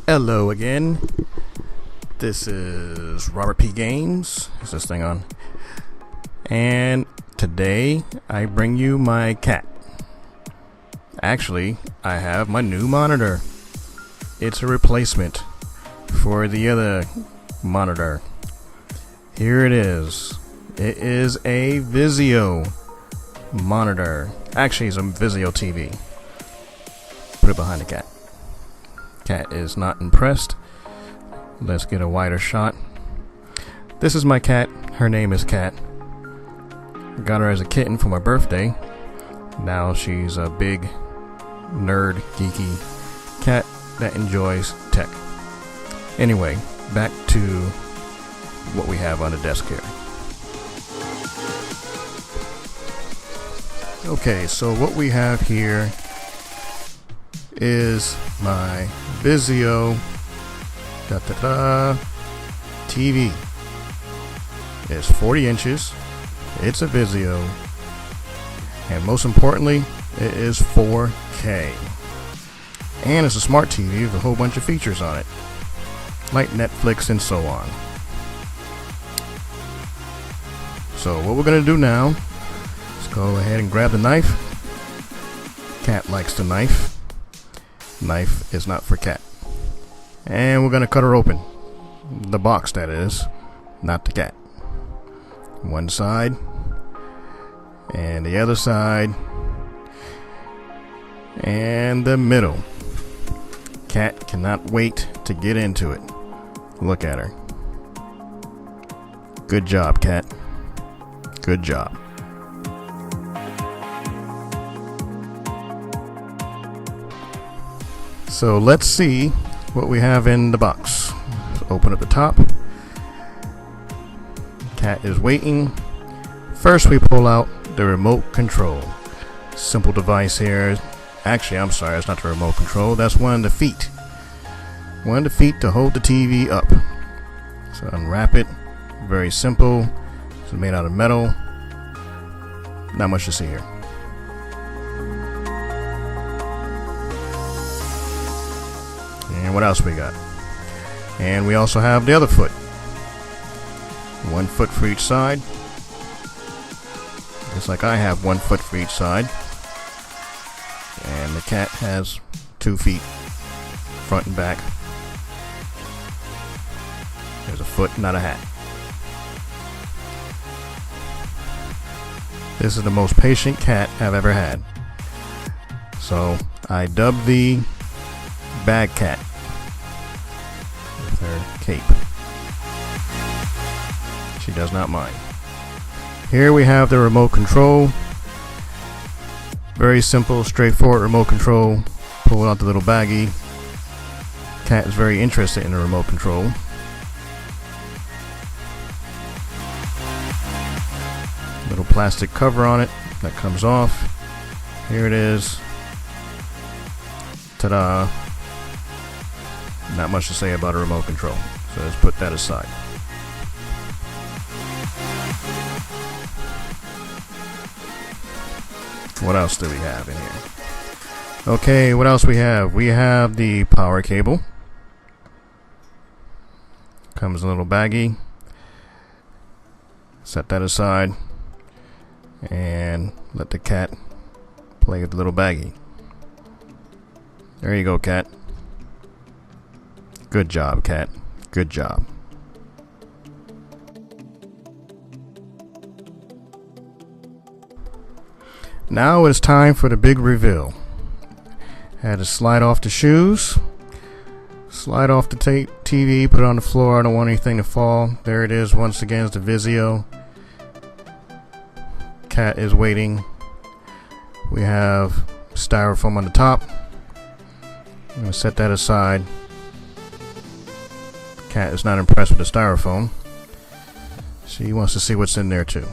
Hello again. This is Robert P. Games. Is this thing on? And today I bring you my cat. Actually, I have my new monitor. It's a replacement for the other monitor. Here it is. It is a Vizio monitor. Actually, it's a Vizio TV. Put it behind the cat. Cat is not impressed. Let's get a wider shot. This is my cat. Her name is Cat. Got her as a kitten for my birthday. Now she's a big nerd, geeky cat that enjoys tech. Anyway, back to what we have on the desk here. Okay, so what we have here is my Vizio TV. It's 40 inches. It's a Vizio. And most importantly, it is 4K. And it's a smart TV with a whole bunch of features on it, like Netflix and so on. So what we're going to do now is go ahead and grab the knife. Cat likes the knife. Knife is not for cat. And we're going to cut her open. The box, that is, not the cat. One side and the other side and the middle. Cat cannot wait to get into it. Look at her. Good job, Cat. Good job. So let's see what we have in the box. Open up the top. Cat is waiting. First we pull out the remote control. Simple device here. Actually, I'm sorry, it's not the remote control. That's one of the feet. One of the feet to hold the TV up. So unwrap it. Very simple. It's made out of metal. Not much to see here. And what else we got? And we also have the other foot. 1 foot for each side. Just like I have 1 foot for each side. And the cat has 2 feet, front and back. There's a foot, not a hat. This is the most patient cat I've ever had. So I dubbed the bag cat with her cape. She does not mind. Here we have the remote control. Very simple, straightforward remote control. Pull out the little baggie. Cat is very interested in the remote control. Little plastic cover on it that comes off. Here it is. Ta-da. Not much to say about a remote control, so let's put that aside. What else do we have in here? Okay, what else we have? We have the power cable. Comes in a little baggie. Set that aside and let the cat play with the little baggie. There you go, Cat. Good job, Cat. Good job. Now it's time for the big reveal. Had to slide off the shoes, slide off the TV, put it on the floor. I don't want anything to fall. There it is. Once again, it's the Vizio. Cat is waiting. We have styrofoam on the top. I'm going to set that aside. Cat is not impressed with the styrofoam. She wants to see what's in there too.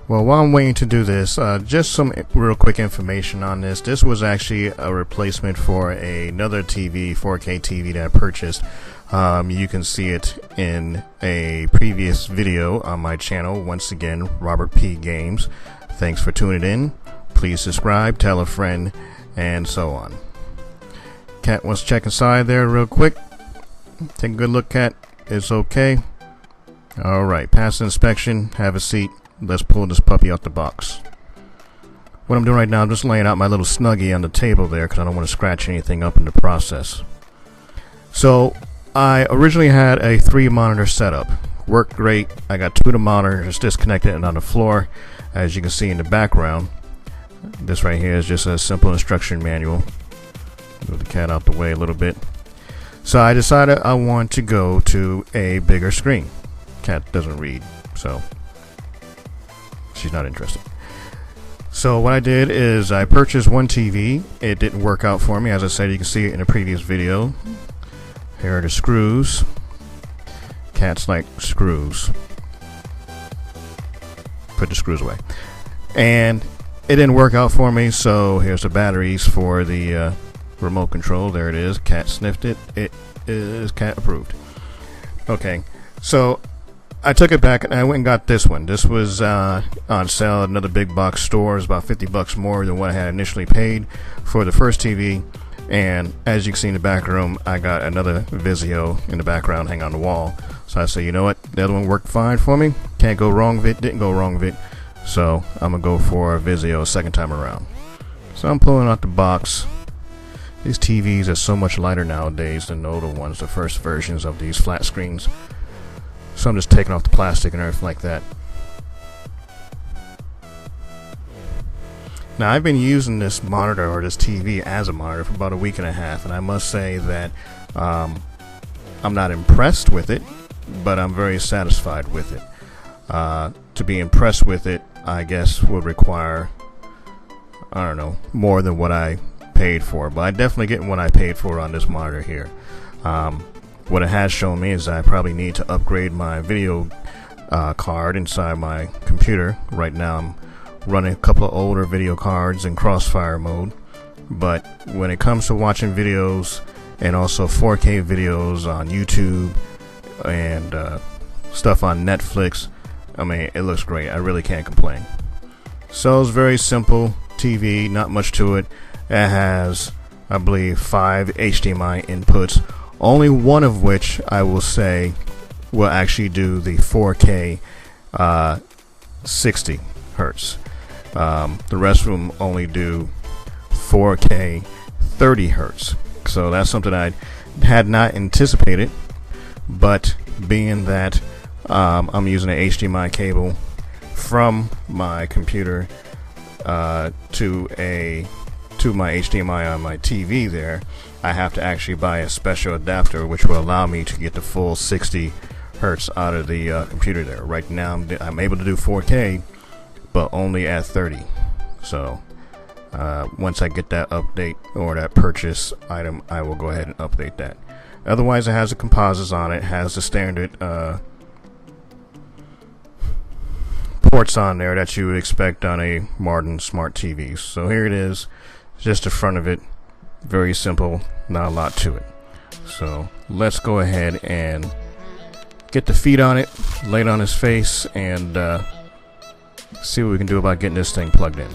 Well, while I'm waiting to do this, just some real quick information on this. This was actually a replacement for another TV, 4K TV that I purchased. You can see it in a previous video on my channel. Once again, Robert P. Games. Thanks for tuning in. Please subscribe, tell a friend, and so on. Cat wants to check inside there real quick. Take a good look, Cat. It's okay. Alright, pass the inspection. Have a seat. Let's pull this puppy out the box. What I'm doing right now, I'm just laying out my little Snuggie on the table there because I don't want to scratch anything up in the process. So, I originally had a 3-monitor setup. Worked great. I got 2 of the monitors disconnected and on the floor, as you can see in the background. This right here is just a simple instruction manual. Move the cat out the way a little bit. So I decided I want to go to a bigger screen. Cat doesn't read, so she's not interested. So what I did is I purchased one TV. It didn't work out for me. As I said, you can see it in a previous video. Here are the screws. Cats like screws. Put the screws away. And it didn't work out for me, so here's the batteries for the remote control. There it is. Cat sniffed it. It is cat approved. Okay, so I took it back and I went and got this one. This was on sale at another big box store. It was about $50 more than what I had initially paid for the first TV. And as you can see in the back room, I got another Vizio in the background hanging on the wall. So I said, you know what, the other one worked fine for me. Can't go wrong with it. Didn't go wrong with it. So I'm gonna go for a Vizio second time around. So I'm pulling out the box. These TVs are so much lighter nowadays than the older ones, the first versions of these flat screens. So I'm just taking off the plastic and everything like that. Now I've been using this monitor or this TV as a monitor for about a week and a half, and I must say that I'm not impressed with it, but I'm very satisfied with it. To be impressed with it, I guess would require, I don't know, more than what I paid for, but I definitely get what I paid for on this monitor here. What it has shown me is I probably need to upgrade my video card inside my computer. Right now I'm running a couple of older video cards in crossfire mode, but when it comes to watching videos and also 4K videos on YouTube and stuff on Netflix, I mean, it looks great. I really can't complain. So it's very simple TV, not much to it. It has, I believe, 5 HDMI inputs, only one of which I will say will actually do the 4K 60 hertz. The rest of them only do 4K 30 hertz. So that's something I had not anticipated, but being that I'm using an HDMI cable from my computer to my HDMI on my TV there, I have to actually buy a special adapter which will allow me to get the full 60 hertz out of the computer there. Right now I'm able to do 4K, but only at 30. So once I get that update or that purchase item, I will go ahead and update that. Otherwise, it has the composites on it, has the standard ports on there that you would expect on a modern smart TV. So here it is, just the front of it. Very simple, not a lot to it. So let's go ahead and get the feet on it, lay it on his face, and see what we can do about getting this thing plugged in.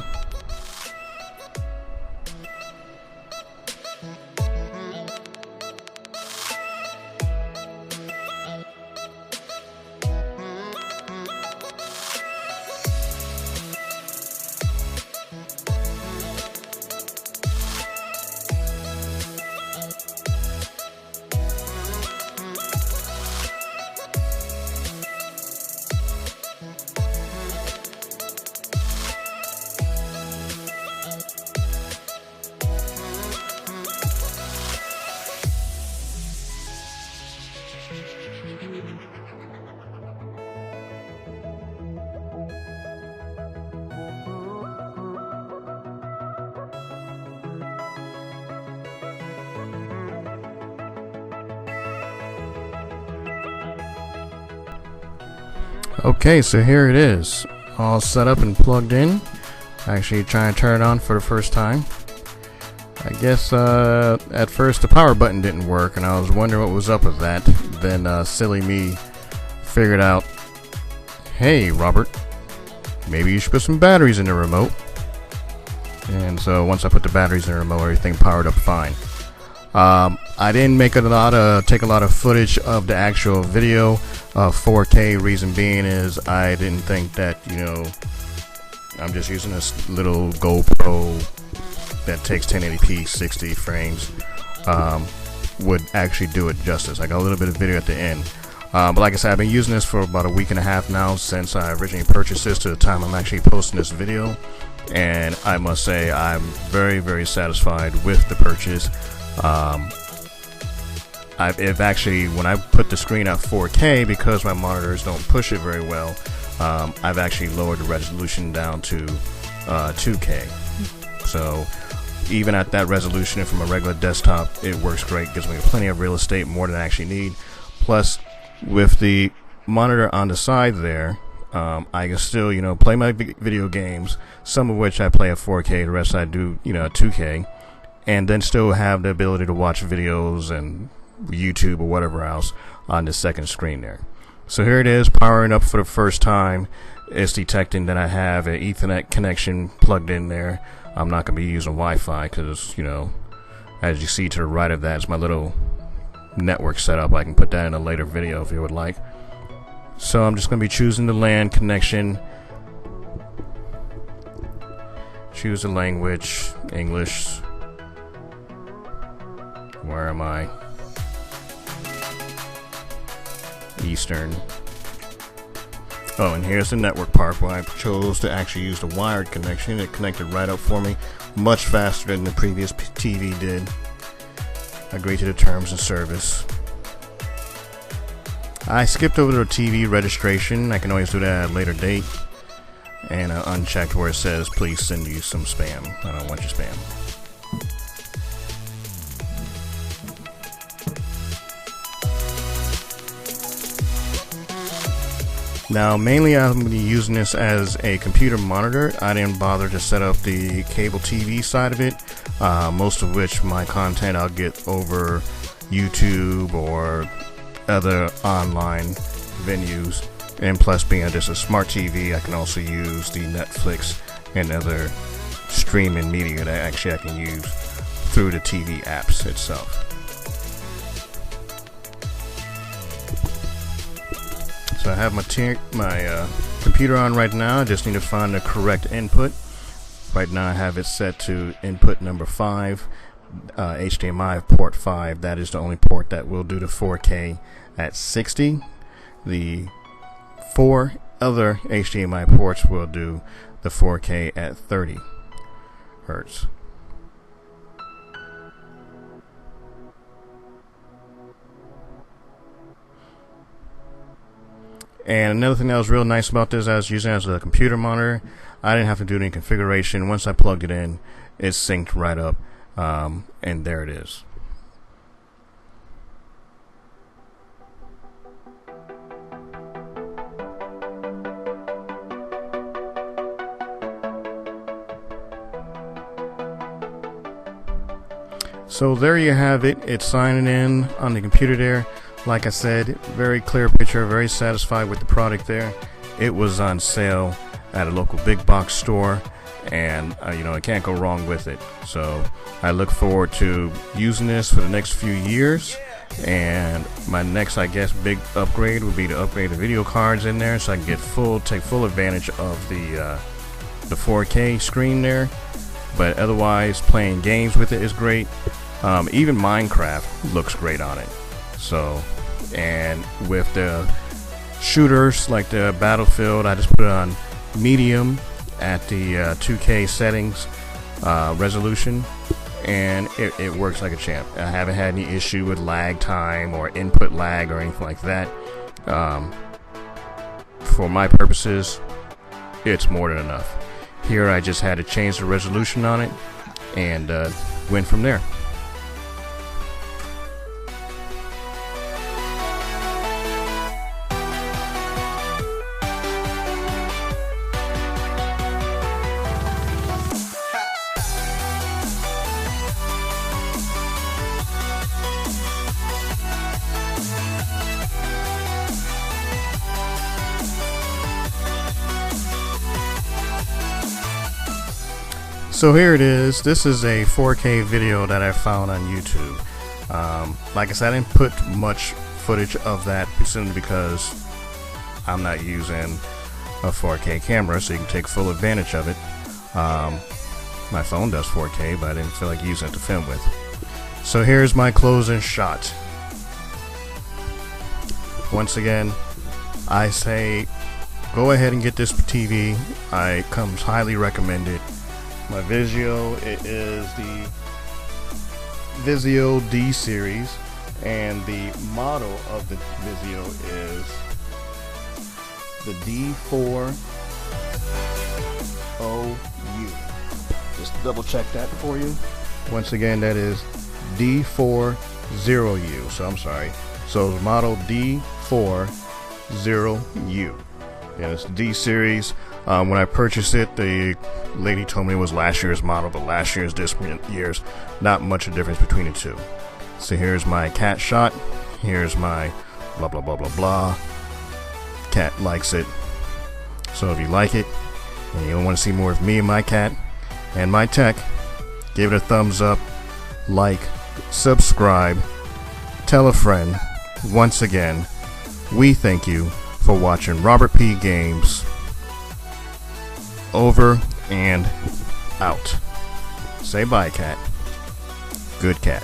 Okay, so here it is, all set up and plugged in. Actually trying to turn it on for the first time. I guess at first the power button didn't work, and I was wondering what was up with that. Then silly me figured out, hey Robert, maybe you should put some batteries in the remote. And so once I put the batteries in the remote, everything powered up fine. I didn't take a lot of footage of the actual video of 4K. Reason being is I didn't think that, I'm just using this little GoPro that takes 1080p 60 frames would actually do it justice. I got a little bit of video at the end. But like I said, I've been using this for about a week and a half now since I originally purchased this to the time I'm actually posting this video. And I must say I'm very, very satisfied with the purchase. If actually, when I put the screen at 4K, because my monitors don't push it very well, I've actually lowered the resolution down to 2K. So even at that resolution and from a regular desktop, it works great. Gives me plenty of real estate, more than I actually need. Plus, with the monitor on the side there, I can still, play my video games, some of which I play at 4K, the rest I do, at 2K, and then still have the ability to watch videos and YouTube or whatever else on the second screen there. So here it is, powering up for the first time. It's detecting that I have an Ethernet connection plugged in there. I'm not going to be using Wi-Fi because, as you see to the right of that is my little network setup. I can put that in a later video if you would like. So I'm just going to be choosing the LAN connection. Choose the language, English. Where am I? Eastern. Oh, and here's the network part where I chose to actually use the wired connection. It connected right up for me, much faster than the previous TV did. Agree to the terms and service. I skipped over the TV registration. I can always do that at a later date. And I unchecked where it says please send you some spam. I don't want your spam. Now mainly I'm going to be using this as a computer monitor. I didn't bother to set up the cable TV side of it, most of which my content I'll get over YouTube or other online venues. And plus, being just a smart TV, I can also use the Netflix and other streaming media that actually I can use through the TV apps itself. So I have my computer on right now. I just need to find the correct input. Right now I have it set to input number 5, HDMI port 5. That is the only port that will do the 4K at 60. The 4 other HDMI ports will do the 4K at 30 hertz. And another thing that was real nice about this, I was using it as a computer monitor. I didn't have to do any configuration. Once I plugged it in, it synced right up, and there it is. So there you have it. It's signing in on the computer there. Like I said, very clear picture, very satisfied with the product there. It was on sale at a local big box store, and I can't go wrong with it. So I look forward to using this for the next few years, and my next, I guess, big upgrade would be to upgrade the video cards in there so I can take full advantage of the 4K screen there. But otherwise, playing games with it is great. Even Minecraft looks great on it. So, and with the shooters like the Battlefield, I just put it on medium at the 2K settings resolution, and it works like a champ. I haven't had any issue with lag time or input lag or anything like that. For my purposes, it's more than enough. Here I just had to change the resolution on it and went from there. So here it is. This is a 4K video that I found on YouTube. Like I said, I didn't put much footage of that simply because I'm not using a 4K camera, so you can take full advantage of it. My phone does 4K, but I didn't feel like using it to film with. So here's my closing shot. Once again, I say go ahead and get this TV. I comes highly recommended. My Vizio, it is the Vizio D series, and the model of the Vizio is the D4OU. Just double check that for you. Once again, that is D40U. So I'm sorry. So model D40U. Yeah, it's the D series. When I purchased it, the lady told me it was last year's model, but last year's, this year's, not much of a difference between the two. So here's my cat shot. Here's my blah blah blah blah blah. Cat likes it. So if you like it and you want to see more of me and my cat and my tech, give it a thumbs up, like, subscribe, tell a friend. Once again, we thank you for watching Robert P. Games. Over and out. Say bye, cat. Good cat.